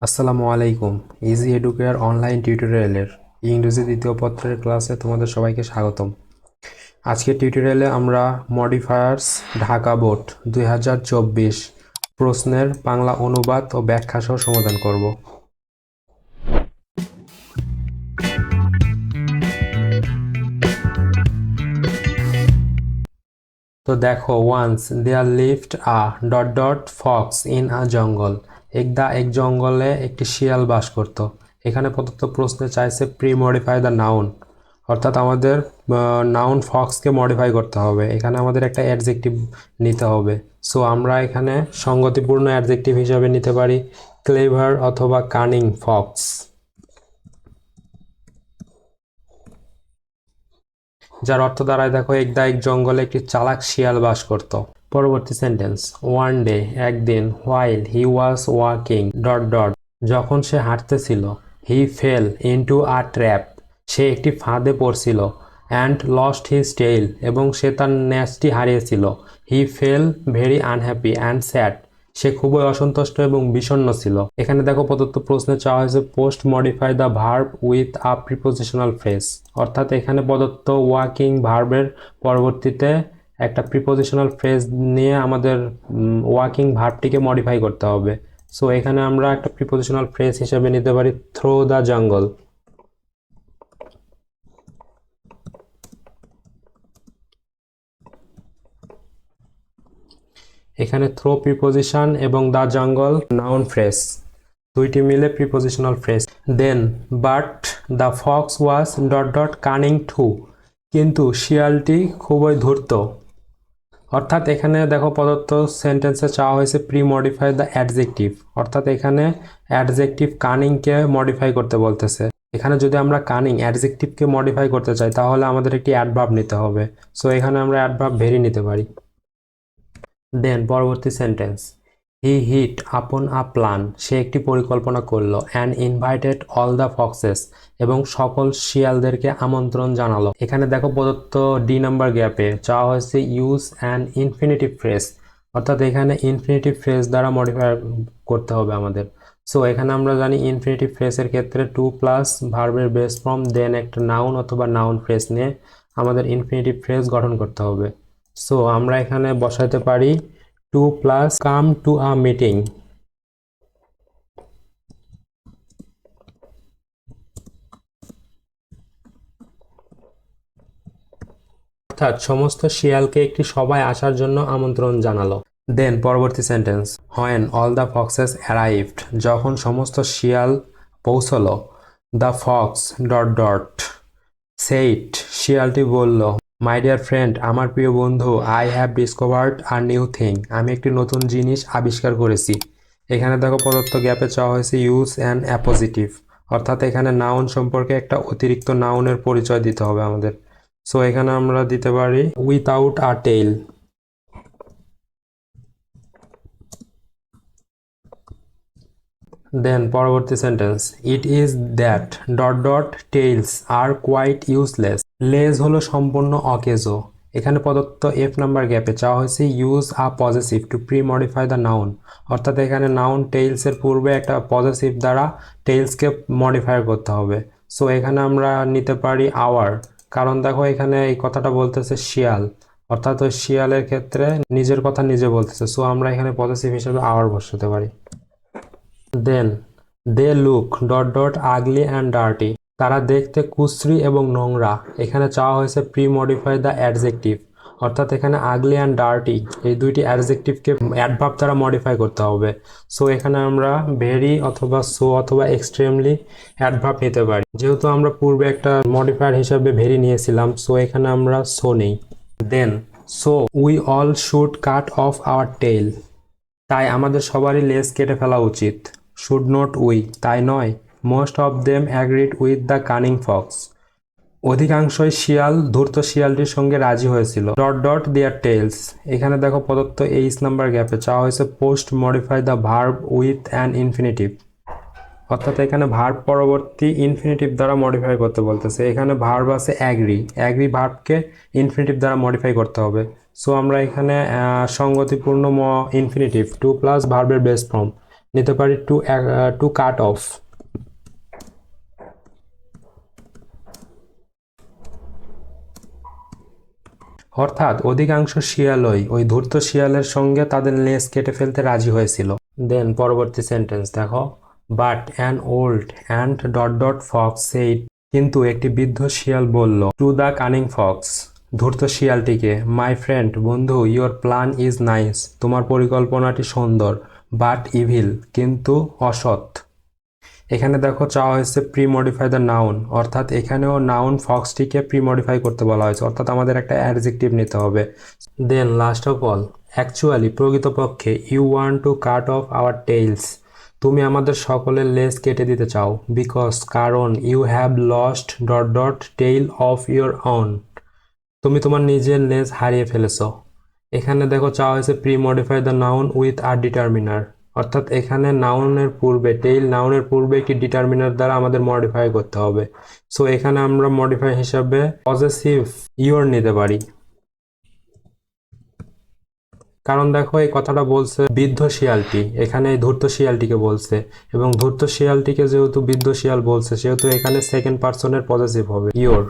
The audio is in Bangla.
আসসালামু আলাইকুম। ইজি এডুকেয়ার অনলাইন টিউটোরিয়ালের ইংরেজি দ্বিতীয় পত্রের ক্লাসে তোমাদের সবাইকে স্বাগতম। আজকের টিউটোরিয়ালে আমরা মডিফায়ার্স ঢাকা বোর্ড 2024 প্রশ্নের বাংলা অনুবাদ ও ব্যাখ্যা সহ সমাধান করব। তো দেখো, once there lived a dot dot fox in a jungle. একদা এক জঙ্গলে একটি শিয়াল বাস করত। এখানে প্রদত্ত প্রশ্নে চাইছে প্রি মডিফাই দ্য নাউন, অর্থাৎ আমাদের নাউন ফক্সকে মডিফাই করতে হবে। এখানে আমাদের একটা অ্যাডজেক্টিভ নিতে হবে। সো আমরা এখানে সঙ্গতিপূর্ণ অ্যাডজেক্টিভ হিসাবে নিতে পারি ক্লেভার অথবা কানিং ফক্স, যার অর্থ দাঁড়ায় দেখো, একদা এক জঙ্গলে একটি চালাক শিয়াল বাস করত। পরবর্তী সেন্টেন্স, ওয়ান ডে একদিন, while he was walking dot dot যখন সে হাঁটতেছিল, হি ফেল ইনটু আ ট্র্যাপ সে একটি ফাঁদে পড়ছিল, অ্যান্ড লস্ট হিজ টেইল এবং সে তার ন্যাসটি হারিয়েছিল, he felt very unhappy and sad সে খুবই অসন্তুষ্ট এবং বিষণ্ণ ছিল। এখানে দেখো প্রদত্ত প্রশ্নে চাওয়া হয়েছে post modify the verb with a prepositional phrase, অর্থাৎ এখানে প্রদত্ত ওয়াকিং ভার্বের পরবর্তীতে একটা প্রিপোজিশনাল ফ্রেজ নিয়ে আমাদের ওয়াকিং ভার্বটিকে মডিফাই করতে হবে। সো এখানে আমরা একটা প্রিপোজিশনাল ফ্রেজ হিসেবে নিতে পারি থ্রো দ্য জঙ্গল। এখানে থ্রো প্রিপোজিশন এবং দ্য জঙ্গল নাউন ফ্রেজ, দুইটি মিলে prepositional phrase. Then but the fox was dot dot cunning too কিন্তু শিয়ালটি খুবই ধূর্ত। অর্থাৎ এখানে দেখো প্রদত্ত সেন্টেন্সে চাওয়া হয়েছে প্রি মডিফাই দ্য অ্যাডজেক্টিভ, অর্থাৎ এখানে অ্যাডজেক্টিভ কানিংকে মডিফাই করতে বলতেছে। এখানে যদি আমরা কানিং অ্যাডজেক্টিভকে মডিফাই করতে চাই তাহলে আমাদের একটি অ্যাডভার্ব নিতে হবে। সো এখানে আমরা অ্যাডভার্ব ভেরি নিতে পারি। দেন পরবর্তী সেন্টেন্স, হি হিট আপন আ প্ল্যান সে একটি পরিকল্পনা করলো, and invited all the foxes এবং সকল শিয়ালদেরকে আমন্ত্রণ জানালো। এখানে দেখো প্রদত্ত ডি নাম্বার গ্যাপে চাওয়া হয়েছে ইউজ অ্যান ইনফিনিটিভ ফ্রেজ, অর্থাৎ এখানে ইনফিনিটিভ ফ্রেজ দ্বারা মডিফাই করতে হবে আমাদের। সো এখানে আমরা জানি ইনফিনিটিভ ফ্রেজের ক্ষেত্রে টু প্লাস ভার্বের বেস ফর্ম দেন একটা নাউন অথবা নাউন ফ্রেজ নিয়ে আমাদের ইনফিনিটিভ ফ্রেজ গঠন করতে হবে। সো আমরা এখানে বসাতে পারি to plus come to a meeting. অর্থাৎ সমস্ত শিয়ালকে একটি সভায় আসার জন্য আমন্ত্রণ জানালো। দেন পরবর্তী sentence, when all the foxes arrived যখন সমস্ত শিয়াল পৌঁছলো, দ্য ফক্স ডট ডট সেইট শিয়ালটি বলল, মাই ডিয়ার ফ্রেন্ড আমার প্রিয় বন্ধু, I have discovered a new thing আমি একটি নতুন জিনিস আবিষ্কার করেছি। এখানে দেখো প্রদত্ত গ্যাপে চাওয়া হয়েছে ইউজ অ্যান অ্যাপোজিটিভ, অর্থাৎ এখানে নাউন সম্পর্কে একটা অতিরিক্ত নাউনের পরিচয় দিতে হবে আমাদের। সো এখানে আমরা দিতে পারি উইথাউট আ টেইল। দেন পরবর্তী sentence, it is that dot dot tails are quite useless লেজ হলো সম্পূর্ণ অকেজো। এখানে প্রদত্ত এফ নাম্বার গ্যাপে চাওয়া হয়েছে use a possessive two pre modify the noun, অর্থাৎ এখানে নাউন টেইলসের পূর্বে একটা পজেসিভ দ্বারা টেইলসকে মডিফাই করতে হবে। সো এখানে আমরা নিতে পারি আওয়ার, কারণ দেখো এখানে এই কথাটা বলতেছে শিয়াল, অর্থাৎ ওই শিয়ালের ক্ষেত্রে নিজের কথা নিজে বলতেছে। সো আমরা এখানে পজেসিভ হিসেবে আওয়ার বসাতে পারি। Then they look dot dot ugly and dirty তারা দেখতে কুশ্রী এবং নোংরা। এখানে চাওয়া হয়েছে প্রি মডিফাই দ্য অ্যাডজেক্টিভ, অর্থাৎ এখানে আগলি অ্যান্ড ডার্টি এই দুইটি অ্যাডজেক্টিভকে অ্যাডভার্ব দ্বারা মডিফাই করতে হবে। সো এখানে আমরা ভেরি অথবা সো অথবা এক্সট্রিমলি অ্যাডভার্ব নিতে পারি। যেহেতু আমরা পূর্বে একটা মডিফায়ার হিসাবে ভেরি নিয়েছিলাম, সো এখানে আমরা সো নেই। Then so we all should cut off our tail তাই আমাদের সবারই লেজ কেটে ফেলা উচিত। শুড নট উই তাই নয়। Most of them agreed with the cunning fox অধিকাংশই শিয়াল ধূর্ত শিয়ালটির সঙ্গে রাজি হয়েছিল। ডট ডট দেয়ার টেইলস এখানে দেখো প্রদত্ত এইচ নাম্বার গ্যাপে চাওয়া হয়েছে post modify the verb with an infinitive, অর্থাৎ এখানে ভার্ব পরবর্তী ইনফিনিটিভ দ্বারা মডিফাই করতে বলতেছে। এখানে ভার্ব আছে অ্যাগ্রি, অ্যাগ্রি ভার্বকে ইনফিনিটিভ দ্বারা মডিফাই করতে হবে। সো আমরা এখানে সঙ্গতিপূর্ণ ইনফিনিটিভ টু প্লাস ভার্বের বেস ফর্ম নিতে পারি টু কাট অফ। অর্থাৎ অধিকাংশ শিয়ালই ওই ধূর্ত শিয়ালের সঙ্গে তাদের লেজ কেটে ফেলতে রাজি হয়েছিল। দেন পরবর্তী সেন্টেন্স দেখো, but an old and dot dot fox said, কিন্তু একটি বৃদ্ধ শিয়াল বলল টু দ্য কানিং ফক্স, ধূর্ত শিয়ালটিকে, মাই ফ্রেন্ড, বন্ধু, ইয়োর প্ল্যান ইজ নাইস, তোমার পরিকল্পনাটি সুন্দর, বাট ইভিল, কিন্তু অসৎ। এখানে দেখো চাওয়া হয়েছে প্রি মডিফাই দ্য নাউন, অর্থাৎ এখানেও নাউন ফক্সটিকে প্রি মডিফাই করতে বলা হয়েছে, অর্থাৎ আমাদের একটা অ্যাডজেক্টিভ নিতে হবে। Then last of all, actually, প্রকৃতপক্ষে, you want to cut off our tails, তুমি আমাদের সকলের লেজ কেটে দিতে চাও, বিকজ, কারণ, you have lost dot dot tail of your own, তুমি তোমার নিজের লেজ হারিয়ে ফেলেছো। এখানে দেখো চাওয়া হয়েছে premodify the noun with or determiner, অর্থাৎ এখানে নাউনের পূর্বে, টেইল নাউনের পূর্বে একটি ডিটারমিনার দ্বারা আমাদের মডিফাই করতে হবে। সো এখানে আমরা মডিফাই হিসাবে পজেসিভ ইওর নিতে পারি, কারণ দেখো এই কথাটা বলছে বৃদ্ধ শিয়ালটি, এখানে এই ধূর্ত শিয়ালটিকে বলছে, এবং ধূর্ত শিয়ালটিকে যেহেতু বৃদ্ধ শিয়াল বলছে সেহেতু এখানে সেকেন্ড পার্সনের পজেসিভ হবে ইওর।